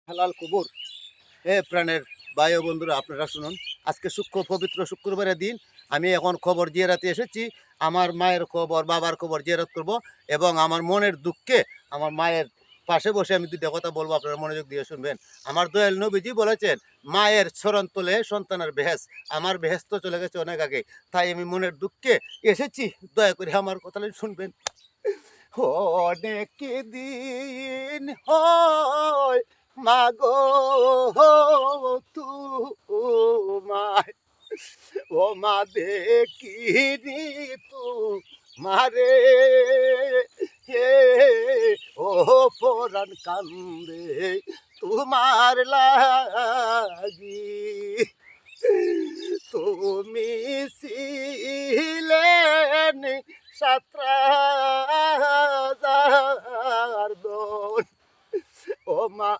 হালাল কবর। হে প্রাণের ভাই ও বন্ধুরা, আপনারা শুনুন। আজকে পবিত্র শুক্রবারের দিন। আমি এখন খবর জিয়ারাতে এসেছি। আমার মায়ের খবর, বাবার খবর জিয়ারত করব এবং আমার মনের দুঃখে আমার মায়ের পাশে বসে আমি ২ টা কথা বলব, আপনারা মনোযোগ দিয়ে শুনবেন। আমার দয়াল নবীজি বলেছেন, "মায়ের চরণতলে সন্তানের বেহেশত।" আমার বেহেশত তো চলে গেছে অনেক আগে। তাই আমি মনের দুঃখে এসেছি। দয়া করে আমার কথাটা শুনবেন। অনেক দিন হয় মাগো তোমায়, ও মা দেখিনি মারে, হে ও পরাণ কান্দে তোমার লাগি। তুমি ছিলেন সাতরাজার দোন, ও মা